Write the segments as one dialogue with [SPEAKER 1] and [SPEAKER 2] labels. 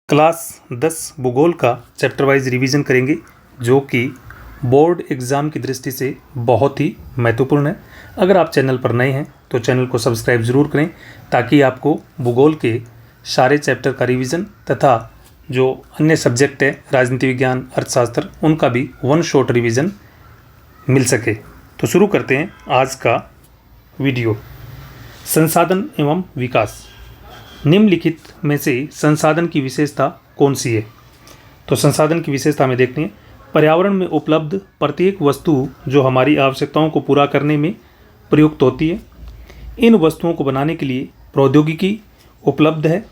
[SPEAKER 1] Class 10 भूगोल का chapter wise revision करेंगे जो कि बोर्ड एग्ज़ाम की दृष्टि से बहुत ही महत्वपूर्ण है। अगर आप चैनल पर नए हैं तो चैनल को सब्सक्राइब ज़रूर करें ताकि आपको भूगोल के सारे चैप्टर का रिवीजन तथा जो अन्य सब्जेक्ट है राजनीति विज्ञान अर्थशास्त्र उनका भी वन शॉट रिवीजन मिल सके। तो शुरू करते हैं आज का वीडियो। संसाधन एवं विकास। निम्नलिखित में से संसाधन की विशेषता कौन सी है? तो संसाधन की विशेषता में देखते हैं पर्यावरण में उपलब्ध प्रत्येक वस्तु जो हमारी आवश्यकताओं को पूरा करने में प्रयुक्त होती है। इन वस्तुओं को बनाने के लिए प्रौद्योगिकी उपलब्ध है,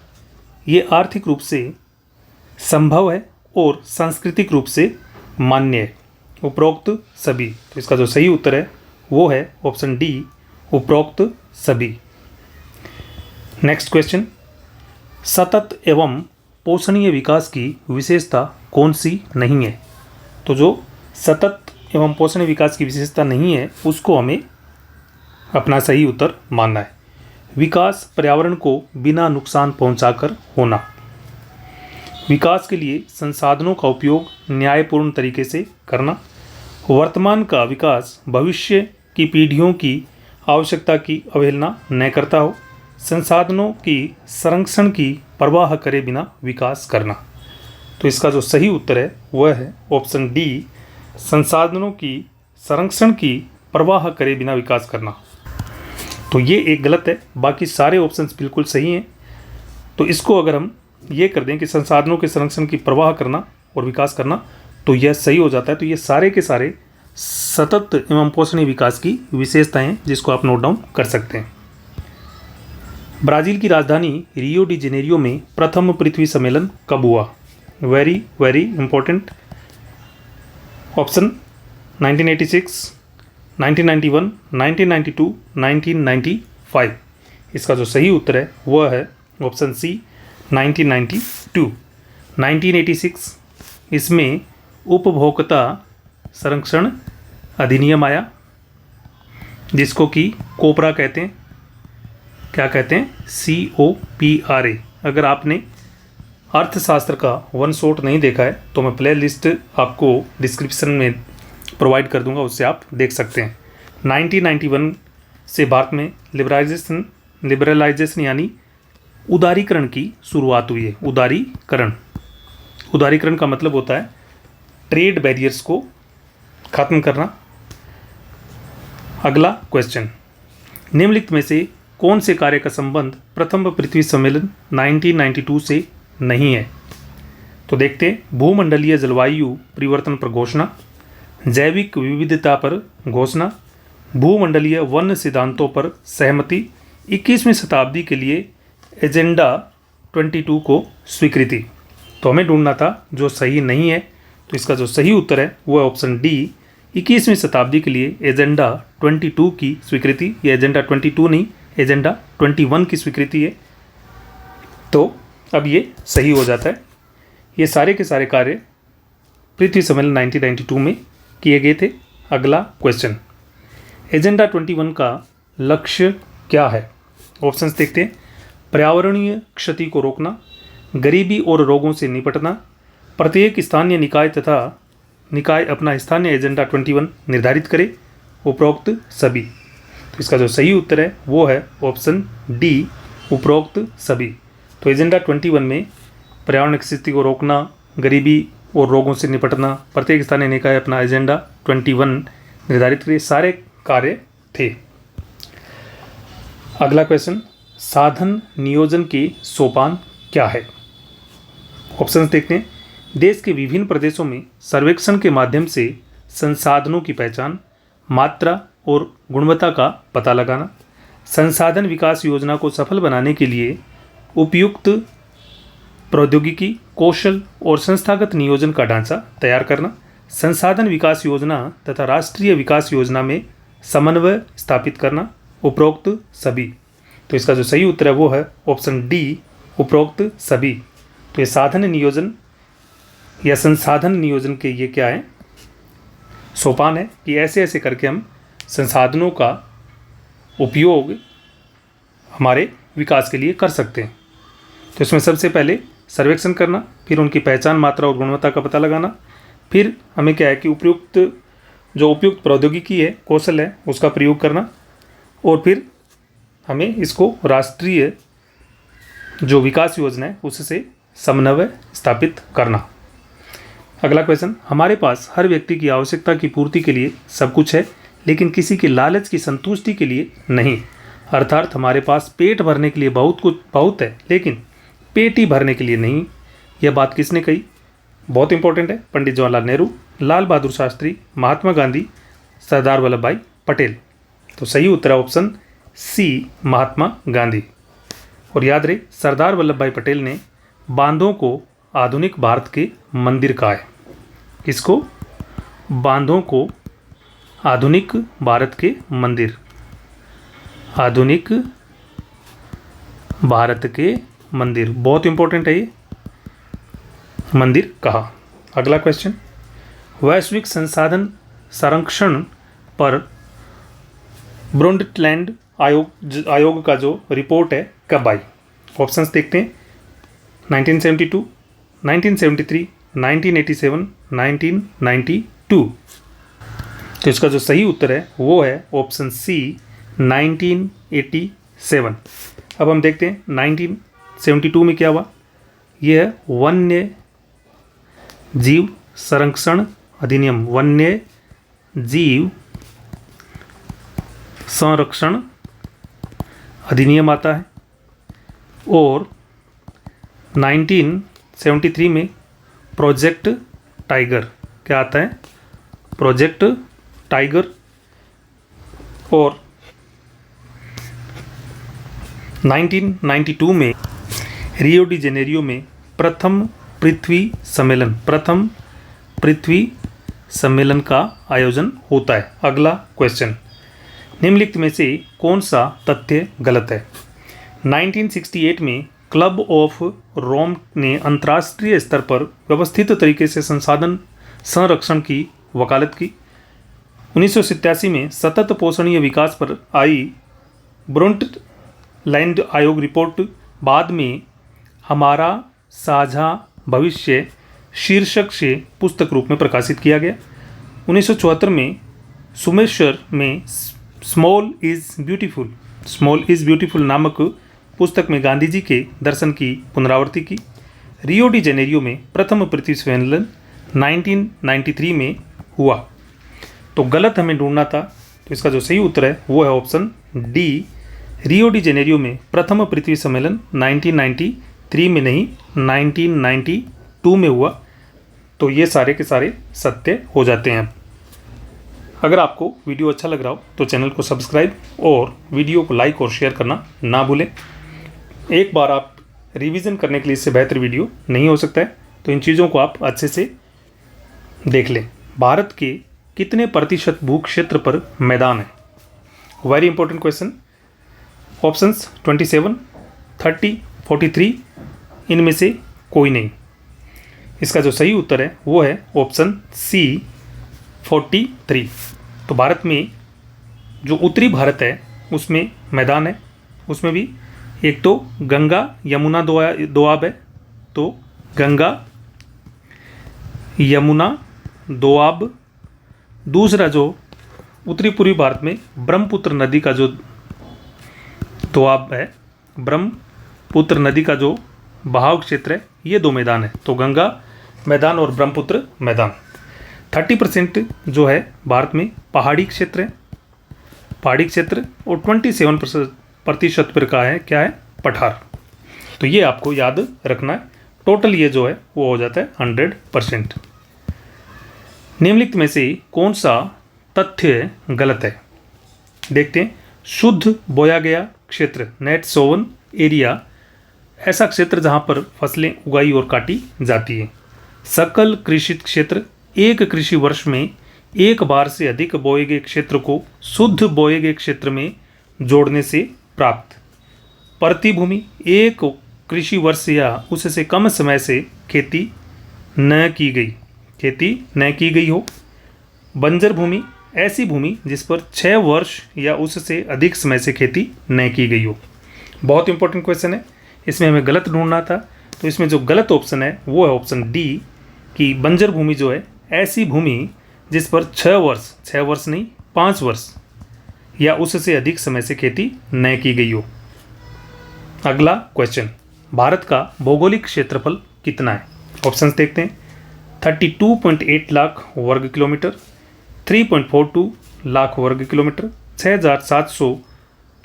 [SPEAKER 1] ये आर्थिक रूप से संभव है और सांस्कृतिक रूप से मान्य है। उपरोक्त सभी। तो इसका जो सही उत्तर है वो है ऑप्शन डी, उपरोक्त सभी। नेक्स्ट क्वेश्चन, सतत एवं पोषणीय विकास की विशेषता कौन सी नहीं है? तो जो सतत एवं पोषणीय विकास की विशेषता नहीं है उसको हमें अपना सही उत्तर मानना है। विकास पर्यावरण को बिना नुकसान पहुंचाकर होना। विकास के लिए संसाधनों का उपयोग न्यायपूर्ण तरीके से करना। वर्तमान का विकास भविष्य की पीढ़ियों की आवश्यकता की अवहेलना न करता हो। संसाधनों की संरक्षण की परवाह करे बिना विकास करना। तो इसका जो सही उत्तर है वह है ऑप्शन डी, संसाधनों की संरक्षण की परवाह करे बिना विकास करना। तो ये एक गलत है, बाकी सारे ऑप्शंस बिल्कुल सही हैं। तो इसको अगर हम ये कर दें कि संसाधनों के संरक्षण की परवाह करना और विकास करना तो यह सही हो जाता है। तो ये सारे के सारे सतत एवं पोषणीय विकास की विशेषताएं हैं जिसको आप नोट डाउन कर सकते हैं। ब्राज़ील की राजधानी रियो डी जेनेरियो में प्रथम पृथ्वी सम्मेलन कब हुआ? Very very important. ऑप्शन 1986, 1991, 1992, 1995। इसका जो सही उत्तर है वह है ऑप्शन सी, 1992। 1986 इसमें उपभोक्ता संरक्षण अधिनियम आया जिसको कि कोपरा कहते हैं। क्या कहते हैं? COPRA। अगर आपने अर्थशास्त्र का वन शॉट नहीं देखा है तो मैं प्ले लिस्ट आपको डिस्क्रिप्शन में प्रोवाइड कर दूंगा, उससे आप देख सकते हैं। 1991 से भारत में लिबरलाइजेशन यानी उदारीकरण की शुरुआत हुई है। उदारीकरण का मतलब होता है ट्रेड बैरियर्स को खत्म करना। अगला क्वेश्चन, निम्नलिखित में से कौन से कार्य का संबंध प्रथम पृथ्वी सम्मेलन 1992 से नहीं है? तो देखते हैं। भूमंडलीय जलवायु परिवर्तन पर घोषणा, जैविक विविधता पर घोषणा, भूमंडलीय वन सिद्धांतों पर सहमति, 21वीं शताब्दी के लिए एजेंडा 22 को स्वीकृति। तो हमें ढूंढना था जो सही नहीं है। तो इसका जो सही उत्तर है वो है ऑप्शन डी, 21वीं शताब्दी के लिए एजेंडा 22 की स्वीकृति। ये एजेंडा 22 नहीं, एजेंडा 21 की स्वीकृति है। तो अब ये सही हो जाता है। ये सारे के सारे कार्य पृथ्वी सम्मेलन 1992 में किए गए थे। अगला क्वेश्चन, एजेंडा 21 का लक्ष्य क्या है? ऑप्शंस देखते हैं। पर्यावरणीय क्षति को रोकना, गरीबी और रोगों से निपटना, प्रत्येक स्थानीय निकाय अपना स्थानीय एजेंडा 21 निर्धारित करे, उपरोक्त सभी। तो इसका जो सही उत्तर है वो है ऑप्शन डी, उपरोक्त सभी। तो एजेंडा 21 में पर्यावरण की स्थिति को रोकना, गरीबी और रोगों से निपटना, प्रत्येक स्थानीय निकाय अपना एजेंडा 21 निर्धारित करे, सारे कार्य थे। अगला क्वेश्चन, साधन नियोजन के सोपान क्या है? ऑप्शंस देखते हैं। देश के विभिन्न प्रदेशों में सर्वेक्षण के माध्यम से संसाधनों की पहचान, मात्रा और गुणवत्ता का पता लगाना, संसाधन विकास योजना को सफल बनाने के लिए उपयुक्त प्रौद्योगिकी, कौशल और संस्थागत नियोजन का ढांचा तैयार करना, संसाधन विकास योजना तथा राष्ट्रीय विकास योजना में समन्वय स्थापित करना, उपरोक्त सभी। तो इसका जो सही उत्तर है वो है ऑप्शन डी, उपरोक्त सभी। तो ये साधन नियोजन या संसाधन नियोजन के ये क्या है? सोपान है कि ऐसे ऐसे करके हम संसाधनों का उपयोग हमारे विकास के लिए कर सकते हैं। तो इसमें सबसे पहले सर्वेक्षण करना, फिर उनकी पहचान, मात्रा और गुणवत्ता का पता लगाना, फिर हमें क्या है कि उपयुक्त प्रौद्योगिकी है, कौशल है, उसका प्रयोग करना, और फिर हमें इसको राष्ट्रीय जो विकास योजना है उससे समन्वय स्थापित करना। अगला क्वेश्चन, हमारे पास हर व्यक्ति की आवश्यकता की पूर्ति के लिए सब कुछ है, लेकिन किसी के लालच की संतुष्टि के लिए नहीं। अर्थात हमारे पास पेट भरने के लिए बहुत है, लेकिन पेट ही भरने के लिए नहीं। यह बात किसने कही? बहुत इंपॉर्टेंट है। पंडित जवाहरलाल नेहरू, लाल बहादुर शास्त्री, महात्मा गांधी, सरदार वल्लभ भाई पटेल। तो सही उत्तर है ऑप्शन सी, महात्मा गांधी। और याद रहे, सरदार वल्लभ भाई पटेल ने बांधों को आधुनिक भारत के मंदिर कहा है। किसको? बांधों को आधुनिक भारत के मंदिर, आधुनिक भारत के मंदिर, बहुत इंपॉर्टेंट है ये मंदिर कहा। अगला क्वेश्चन, वैश्विक संसाधन संरक्षण पर ब्रोंडटलैंड आयोग का जो रिपोर्ट है कब आई? ऑप्शंस देखते हैं, 1972, 1973, 1987, 1992। तो इसका जो सही उत्तर है वो है ऑप्शन सी, 1987। अब हम देखते हैं 1972 में क्या हुआ। यह है वन्य जीव संरक्षण अधिनियम, वन्य जीव संरक्षण अधिनियम आता है। और 1973 में प्रोजेक्ट टाइगर क्या आता है? Project tiger. और 1992 में रियो डी जेनेरियो में प्रथम पृथ्वी सम्मेलन का आयोजन होता है। अगला क्वेश्चन, निम्नलिखित में से कौन सा तथ्य गलत है? 1968 में क्लब ऑफ रोम ने अंतर्राष्ट्रीय स्तर पर व्यवस्थित तरीके से संसाधन संरक्षण की वकालत की। 1987 में सतत पोषणीय विकास पर आई ब्रोंटलैंड आयोग रिपोर्ट बाद में हमारा साझा भविष्य शीर्षक से पुस्तक रूप में प्रकाशित किया गया। 1974 में सुमेश्वर में स्मॉल इज़ ब्यूटीफुल नामक पुस्तक में गांधी जी के दर्शन की पुनरावृत्ति की। रियो डी जेनेरियो में प्रथम पृथ्वी सम्मेलन 1993 में हुआ। तो गलत हमें ढूंढना था, तो इसका जो सही उत्तर है वो है option D, Rio de Janeiro में प्रथम पृथ्वी सम्मेलन 1993 में नहीं 1992 में हुआ। तो ये सारे के सारे सत्य हो जाते हैं। अगर आपको वीडियो अच्छा लग रहा हो तो चैनल को सब्सक्राइब और वीडियो को लाइक और शेयर करना ना भूलें। एक बार आप रिवीजन करने के लिए इससे बेहतर वीडियो नहीं हो सकता है, तो इन चीज़ों को आप अच्छे से देख लें। भारत के कितने प्रतिशत भूक्षेत्र पर मैदान है? Very important question. ऑप्शंस 27, 30, 43, इनमें से कोई नहीं। इसका जो सही उत्तर है वो है ऑप्शन सी, 43। तो भारत में जो उत्तरी भारत है उसमें मैदान है, उसमें भी एक तो गंगा यमुना दोआब है, तो गंगा यमुना दोआब। दूसरा जो उत्तरी पूर्वी भारत में ब्रह्मपुत्र नदी का जो दोआब है, ब्रह्मपुत्र नदी का जो बहाव क्षेत्र है, ये दो मैदान है, तो गंगा मैदान और ब्रह्मपुत्र मैदान। 30% जो है भारत में पहाड़ी क्षेत्र है, पहाड़ी क्षेत्र, और 27% पर का है क्या है? पठार। तो ये आपको याद रखना है। टोटल ये जो है वो हो जाता है 100%। निम्नलिखित में से कौन सा तथ्य गलत है? देखते हैं। शुद्ध बोया गया क्षेत्र, नेट सोवन एरिया, ऐसा क्षेत्र जहाँ पर फसलें उगाई और काटी जाती हैं। सकल कृषित क्षेत्र, एक कृषि वर्ष में एक बार से अधिक बोए गए क्षेत्र को शुद्ध बोए गए क्षेत्र में जोड़ने से प्राप्त। प्रतिभूमि, एक कृषि वर्ष या उससे कम समय से खेती न की गई हो। बंजर भूमि, ऐसी भूमि जिस पर 6 वर्ष या उससे अधिक समय से खेती न की गई हो। बहुत इंपॉर्टेंट क्वेश्चन है, इसमें हमें गलत ढूंढना था। तो इसमें जो गलत ऑप्शन है वो है ऑप्शन डी कि बंजर भूमि जो है ऐसी भूमि जिस पर 6 वर्ष नहीं 5 वर्ष या उससे अधिक समय से खेती न की गई हो। अगला क्वेश्चन, भारत का भौगोलिक क्षेत्रफल कितना है? ऑप्शंस देखते हैं। 32.8 लाख वर्ग किलोमीटर, 3.42 लाख वर्ग किलोमीटर, 6,700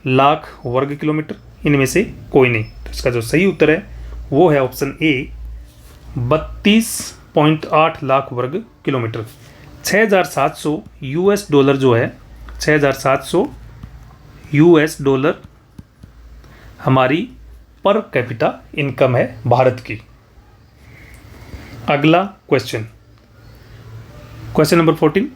[SPEAKER 1] लाख वर्ग किलोमीटर, इनमें से कोई नहीं। तो इसका जो सही उत्तर है वो है ऑप्शन ए 32.8 लाख वर्ग किलोमीटर। 6,700 यूएस डॉलर जो है, 6,700 यूएस डॉलर हमारी पर कैपिटा इनकम है भारत की। अगला क्वेश्चन, क्वेश्चन नंबर 14,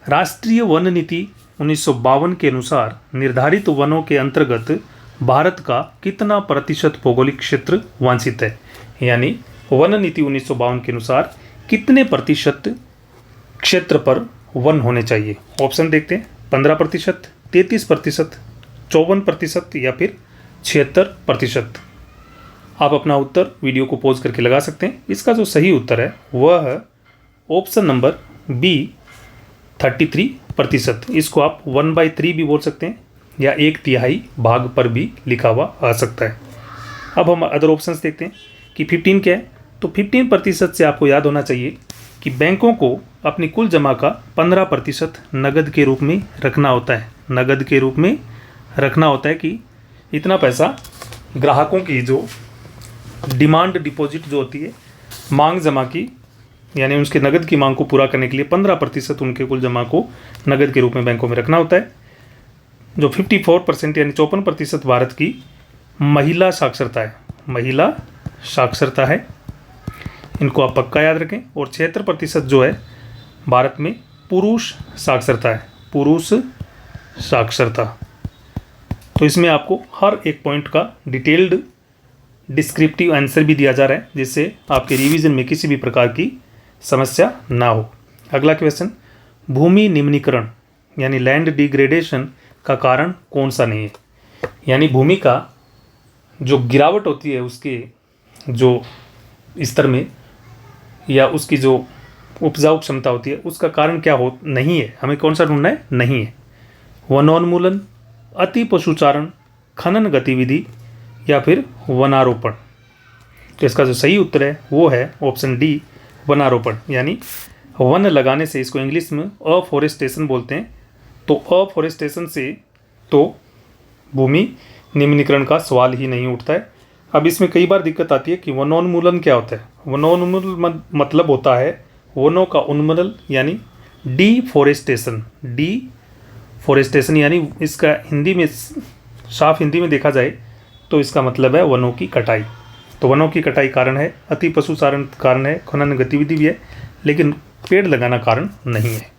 [SPEAKER 1] राष्ट्रीय वन नीति 1952 के अनुसार निर्धारित वनों के अंतर्गत भारत का कितना प्रतिशत भौगोलिक क्षेत्र वांछित है? यानी वन नीति 1952 के अनुसार कितने प्रतिशत क्षेत्र पर वन होने चाहिए? ऑप्शन देखते हैं। 15%, 33%, 54% या फिर 76%। आप अपना उत्तर वीडियो को पॉज करके लगा सकते हैं। इसका जो सही उत्तर है वह है ऑप्शन नंबर बी 33%। इसको आप 1/3 भी बोल सकते हैं या 1/3 भाग पर भी लिखा हुआ आ सकता है। अब हम अदर ऑप्शंस देखते हैं कि 15 क्या है। तो 15% से आपको याद होना चाहिए कि बैंकों को अपनी कुल जमा का 15% नगद के रूप में रखना होता है। नगद के रूप में रखना होता है कि इतना पैसा ग्राहकों की जो डिमांड डिपॉजिट जो होती है, मांग जमा की, यानी उसके नगद की मांग को पूरा करने के लिए 15% उनके कुल जमा को नगद के रूप में बैंकों में रखना होता है। जो 54% यानी 54% भारत की महिला साक्षरता है, महिला साक्षरता है, इनको आप पक्का याद रखें। और 76% जो है भारत में पुरुष साक्षरता है, पुरुष साक्षरता। तो इसमें आपको हर एक पॉइंट का डिटेल्ड डिस्क्रिप्टिव आंसर भी दिया जा रहा है, जिससे आपके रिवीजन में किसी भी प्रकार की समस्या ना हो। अगला क्वेश्चन, भूमि निम्नीकरण यानी लैंड डिग्रेडेशन का कारण कौन सा नहीं है? यानी भूमि का जो गिरावट होती है उसके जो स्तर में या उसकी जो उपजाऊ क्षमता होती है उसका कारण क्या हो नहीं है, हमें कौन सा ढूंढना है? नहीं है। वनोन्मूलन, अति पशुचारण, खनन गतिविधि या फिर वनारोपण। तो इसका जो सही उत्तर है वो है ऑप्शन डी वनारोपण। यानी वन लगाने से, इसको इंग्लिश में अफॉरेस्टेशन बोलते हैं, तो अफॉरेस्टेशन से तो भूमि निम्नीकरण का सवाल ही नहीं उठता है। अब इसमें कई बार दिक्कत आती है कि वनोन्मूलन क्या होता है। वनोन्मूलन मतलब होता है वनों का उन्मूलन यानी डीफॉरेस्टेशन। डीफॉरेस्टेशन यानी इसका हिंदी में, साफ हिंदी में देखा जाए तो इसका मतलब है वनों की कटाई। तो वनों की कटाई कारण है, अति पशुचारण कारण है, खनन गतिविधि भी है, लेकिन पेड़ लगाना कारण नहीं है।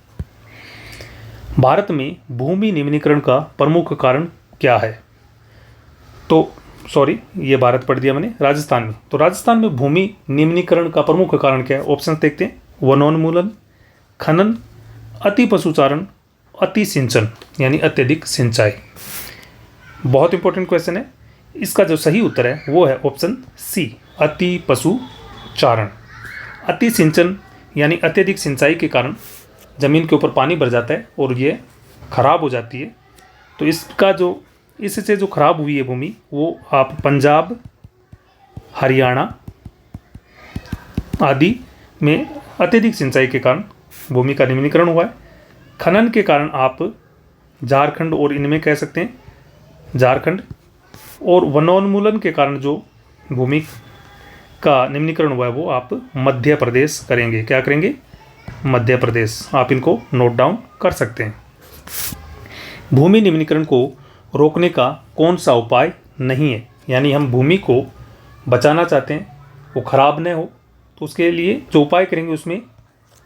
[SPEAKER 1] भारत में भूमि निम्नीकरण का प्रमुख कारण क्या है? तो सॉरी, ये भारत पढ़ दिया मैंने, राजस्थान में। तो राजस्थान में भूमि निम्नीकरण का प्रमुख कारण क्या है? ऑप्शन देखते हैं। वनोन्मूलन, खनन, अति पशुचारण, अति सिंचन यानी अत्यधिक सिंचाई। बहुत इंपॉर्टेंट क्वेश्चन है। इसका जो सही उत्तर है वो है ऑप्शन सी अति पशुचारण। अति सिंचन यानी अत्यधिक सिंचाई के कारण ज़मीन के ऊपर पानी भर जाता है और ये खराब हो जाती है। तो इससे जो खराब हुई है भूमि वो आप पंजाब, हरियाणा आदि में अत्यधिक सिंचाई के कारण भूमि का निम्नीकरण हुआ है। खनन के कारण आप झारखंड और इनमें कह सकते हैं, झारखंड। और वनोन्मूलन के कारण जो भूमि का निम्नीकरण हुआ है वो आप मध्य प्रदेश करेंगे। क्या करेंगे? मध्य प्रदेश। आप इनको नोट डाउन कर सकते हैं। भूमि निम्नीकरण को रोकने का कौन सा उपाय नहीं है? यानी हम भूमि को बचाना चाहते हैं, वो खराब न हो, तो उसके लिए जो उपाय करेंगे उसमें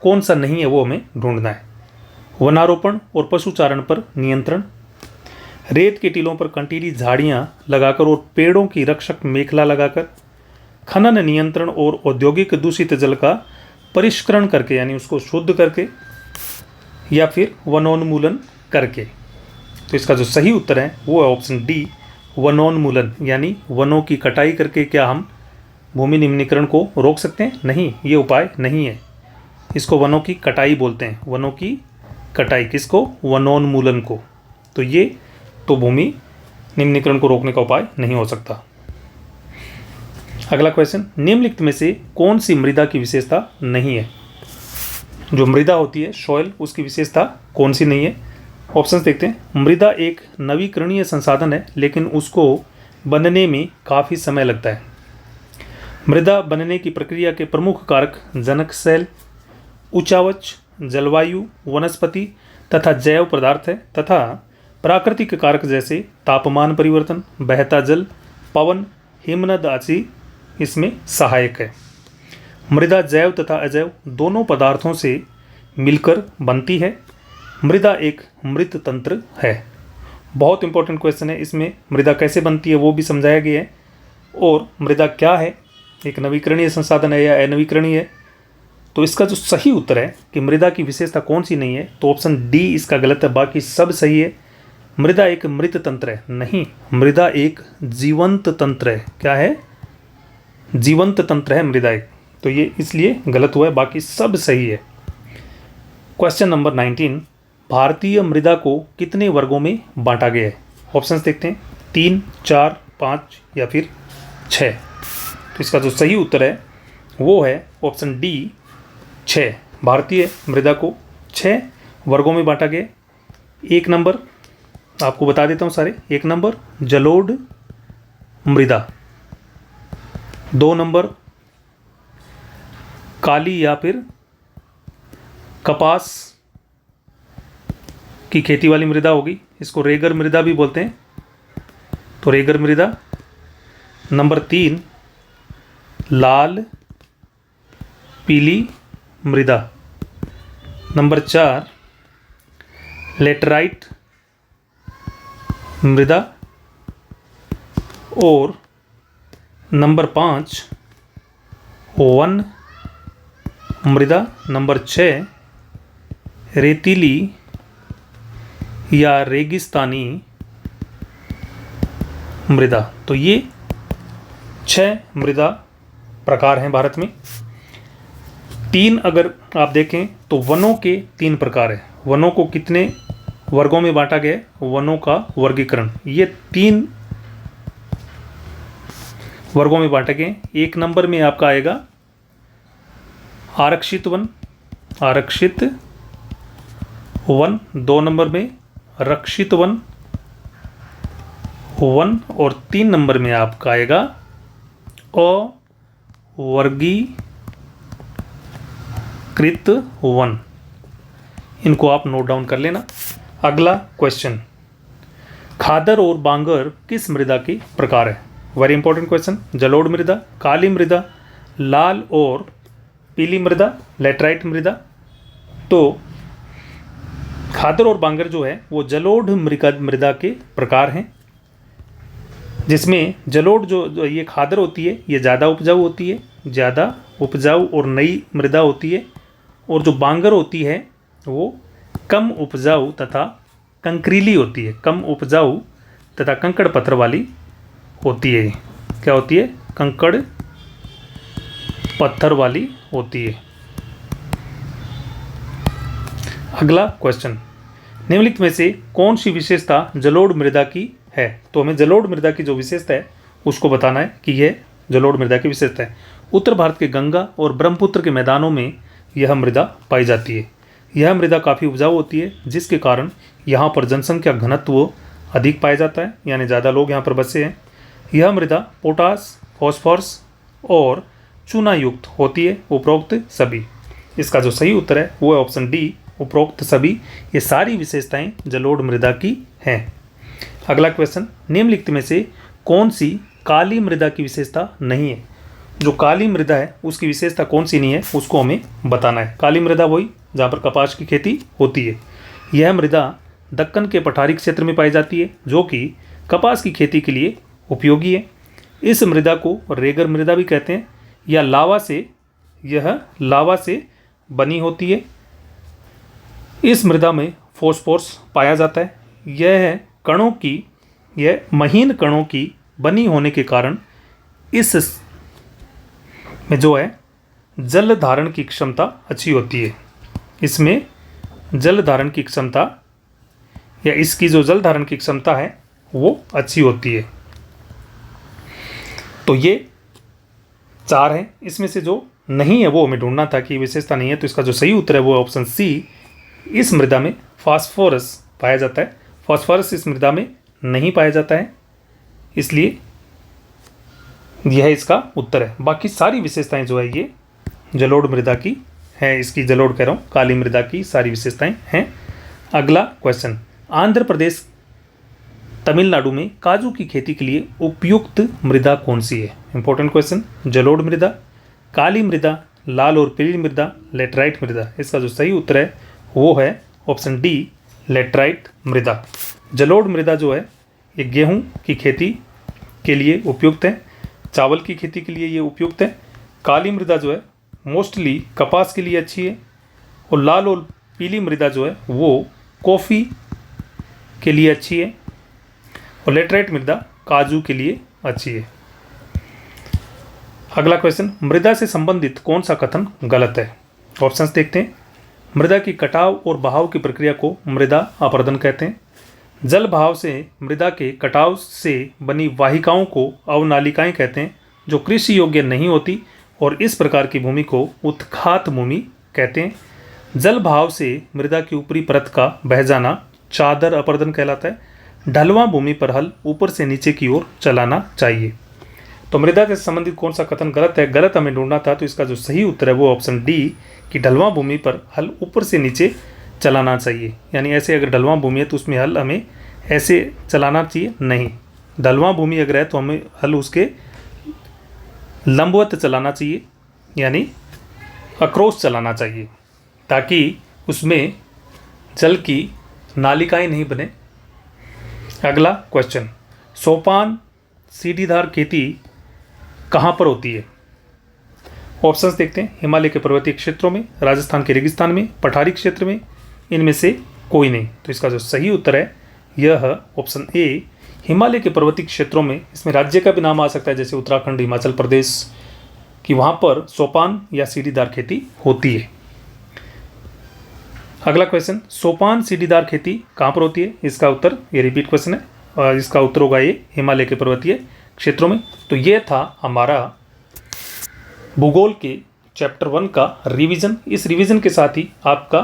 [SPEAKER 1] कौन सा नहीं है वो हमें ढूंढना है। वनारोपण और पशुचारण पर नियंत्रण, रेत के टीलों पर कंटीली झाड़ियाँ लगाकर और पेड़ों की रक्षक मेखला लगाकर, खनन नियंत्रण और औद्योगिक दूषित जल का परिष्करण करके यानी उसको शुद्ध करके, या फिर वनोन्मूलन करके। तो इसका जो सही उत्तर है वो है ऑप्शन डी वनोन्मूलन। यानी वनों की कटाई करके क्या हम भूमि निम्नीकरण को रोक सकते हैं? नहीं, ये उपाय नहीं है। इसको वनों की कटाई बोलते हैं, वनों की कटाई। किसको? वनोन्मूलन को। तो ये तो भूमि निम्नीकरण को रोकने का उपाय नहीं हो सकता। अगला क्वेश्चन, निम्नलिखित में से कौन सी मृदा की विशेषता नहीं है? जो मृदा होती है सॉइल, उसकी विशेषता कौन सी नहीं है? ऑप्शंस देखते हैं। मृदा एक नवीकरणीय संसाधन है, लेकिन उसको बनने में काफ़ी समय लगता है। मृदा बनने की प्रक्रिया के प्रमुख कारक जनक सेल, उच्चावच, जलवायु, वनस्पति तथा जैव पदार्थ है, तथा प्राकृतिक कारक जैसे तापमान परिवर्तन, बहता जल, पवन, हिमनद आदि इसमें सहायक है। मृदा जैव तथा अजैव दोनों पदार्थों से मिलकर बनती है। मृदा एक मृत तंत्र है। बहुत इंपॉर्टेंट क्वेश्चन है, इसमें मृदा कैसे बनती है वो भी समझाया गया है, और मृदा क्या है, एक नवीकरणीय संसाधन है या अनवीकरणीय है। तो इसका जो सही उत्तर है कि मृदा की विशेषता कौन सी नहीं है, तो ऑप्शन डी इसका गलत है, बाकी सब सही है। मृदा एक मृत तंत्र है, नहीं, मृदा एक जीवंत तंत्र है। क्या है? जीवंत तंत्र है मृदा एक। तो ये इसलिए गलत हुआ है, बाकी सब सही है। क्वेश्चन नंबर 19, भारतीय मृदा को कितने वर्गों में बांटा गया है? ऑप्शंस देखते हैं, 3, 4, 5 या फिर 6। तो इसका जो सही उत्तर है वो है ऑप्शन डी, 6। भारतीय मृदा को 6 वर्गों में बांटा गया। एक नंबर आपको बता देता हूँ सारे। एक नंबर जलोढ़ मृदा, 2 नंबर काली या फिर कपास की खेती वाली मृदा होगी, इसको रेगर मृदा भी बोलते हैं, तो रेगर मृदा। नंबर 3 लाल पीली मृदा। नंबर 4 लेटराइट मृदा। और नंबर 5 वन मृदा। नंबर 6 रेतीली या रेगिस्तानी मृदा। तो ये 6 मृदा प्रकार हैं भारत में। 3 अगर आप देखें तो वनों के 3 प्रकार हैं। वनों को कितने वर्गों में बांटा गया है? वनों का वर्गीकरण, ये 3 वर्गों में बांटे गए। एक नंबर में आपका आएगा आरक्षित वन, आरक्षित वन। 2 नंबर में रक्षित वन, वन। और 3 नंबर में आपका आएगा अवर्गीकृत वन। इनको आप नोट डाउन कर लेना। अगला क्वेश्चन, खादर और बांगर किस मृदा के प्रकार है? Very important question. जलोढ़ मृदा, काली मृदा, लाल और पीली मृदा, लेटराइट मृदा। तो खादर और बांगर जो है वो जलोढ़ मृदा के प्रकार हैं, जिसमें जलोढ़ जो ये खादर होती है ये ज़्यादा उपजाऊ होती है, ज़्यादा उपजाऊ और नई मृदा होती है। और जो बांगर होती है वो कम उपजाऊ तथा कंकरीली होती है, कम उपजाऊ तथा कंकड़ पत्थर वाली होती है। क्या होती है? कंकड़ पत्थर वाली होती है। अगला क्वेश्चन, निम्नलिखित में से कौन सी विशेषता जलोढ़ मृदा की है? तो हमें जलोढ़ मृदा की जो विशेषता है उसको बताना है कि यह जलोढ़ मृदा की विशेषता है। उत्तर भारत के गंगा और ब्रह्मपुत्र के मैदानों में यह मृदा पाई जाती है। यह मृदा काफ़ी उपजाऊ होती है, जिसके कारण यहाँ पर जनसंख्या घनत्व अधिक पाया जाता है, यानी ज़्यादा लोग यहाँ पर बसे हैं। यह मृदा पोटास, फॉस्फोरस और चूना युक्त होती है, उपरोक्त सभी। इसका जो सही उत्तर है वो है ऑप्शन डी, उपरोक्त सभी। ये सारी विशेषताएं जलोढ़ मृदा की हैं। अगला क्वेश्चन, निम्नलिखित में से कौन सी काली मृदा की विशेषता नहीं है? जो काली मृदा है उसकी विशेषता कौन सी नहीं है उसको हमें बताना है। काली मृदा वही जहाँ पर कपास की खेती होती है। यह मृदा दक्कन के पठारी क्षेत्र में पाई जाती है, जो कि कपास की खेती के लिए उपयोगी है। इस मृदा को रेगर मृदा भी कहते हैं। यह लावा से बनी होती है। इस मृदा में फॉस्फोरस पाया जाता है। यह महीन कणों की बनी होने के कारण इस में जो है जल धारण की क्षमता अच्छी होती है। इसमें जल धारण की क्षमता या इसकी जो जल धारण की क्षमता है वो अच्छी होती है। तो ये 4 हैं। इसमें से जो नहीं है वो हमें ढूंढना था कि विशेषता नहीं है, तो इसका जो सही उत्तर है वो ऑप्शन सी, इस मृदा में फास्फोरस पाया जाता है। फास्फोरस इस मृदा में नहीं पाया जाता है, इसलिए यह इसका उत्तर है। बाकी सारी विशेषताएं जो है ये जलोढ़ मृदा की है, इसकी जलोढ़ कह रहा हूँ, काली मृदा की सारी विशेषताएं हैं। अगला क्वेश्चन, आंध्र प्रदेश तमिलनाडु में काजू की खेती के लिए उपयुक्त मृदा कौन सी है? Important question. जलोढ़ मृदा, काली मृदा, लाल और पीली मृदा, लेटराइट मृदा। इसका जो सही उत्तर है वो है ऑप्शन डी, लेटराइट मृदा। जलोढ़ मृदा जो है ये गेहूं की खेती के लिए उपयुक्त है, चावल की खेती के लिए ये उपयुक्त है। काली मृदा जो है मोस्टली कपास के लिए अच्छी है, और लाल और पीली मृदा जो है वो कॉफ़ी के लिए अच्छी है, और लेटराइट मृदा काजू के लिए अच्छी है। अगला क्वेश्चन, मृदा से संबंधित कौन सा कथन गलत है? ऑप्शंस देखते हैं। मृदा की कटाव और बहाव की प्रक्रिया को मृदा अपरदन कहते हैं। जल बहाव से मृदा के कटाव से बनी वाहिकाओं को अवनालिकाएं कहते हैं, जो कृषि योग्य नहीं होती, और इस प्रकार की भूमि को उत्खात भूमि कहते हैं। जल बहाव से मृदा की ऊपरी परत का बह जाना चादर अपरदन कहलाता है। ढलवां भूमि पर हल ऊपर से नीचे की ओर चलाना चाहिए। तो मृदा से संबंधित कौन सा कथन गलत है? गलत हमें ढूंढना था, तो इसका जो सही उत्तर है वो ऑप्शन डी, कि ढलवां भूमि पर हल ऊपर से नीचे चलाना चाहिए। यानी ऐसे अगर ढलवां भूमि है तो उसमें हल हमें ऐसे चलाना चाहिए, नहीं। ढलवां भूमि अगर है तो हमें हल उसके लंबवत चलाना चाहिए, यानी अक्रॉस चलाना चाहिए, ताकि उसमें जल की नालिकाएं नहीं बने। अगला क्वेश्चन, सोपान सीढ़ीदार खेती कहाँ पर होती है? ऑप्शंस देखते हैं। हिमालय के पर्वतीय क्षेत्रों में, राजस्थान के रेगिस्तान में, पठारी क्षेत्र में, इनमें से कोई नहीं। तो इसका जो सही उत्तर है यह ऑप्शन ए, हिमालय के पर्वतीय क्षेत्रों में। इसमें राज्य का भी नाम आ सकता है, जैसे उत्तराखंड, हिमाचल प्रदेश, कि वहाँ पर सोपान या सीढ़ीदार खेती होती है। अगला क्वेश्चन, सोपान सीढ़ीदार खेती कहाँ पर होती है? इसका उत्तर, ये रिपीट क्वेश्चन है, और इसका उत्तर होगा ये हिमालय के पर्वतीय क्षेत्रों में। तो ये था हमारा भूगोल के चैप्टर 1 का रिवीजन। इस रिवीजन के साथ ही आपका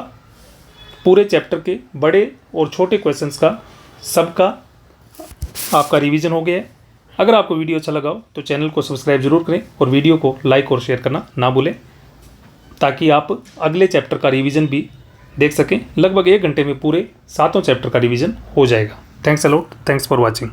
[SPEAKER 1] पूरे चैप्टर के बड़े और छोटे क्वेश्चंस का सबका आपका रिवीजन हो गया है। अगर आपको वीडियो अच्छा लगा हो तो चैनल को सब्सक्राइब जरूर करें, और वीडियो को लाइक और शेयर करना ना भूलें, ताकि आप अगले चैप्टर का रिवीजन भी देख सकें। लगभग 1 घंटे में पूरे 7 चैप्टर का रिवीजन हो जाएगा। Thanks a lot, thanks for watching.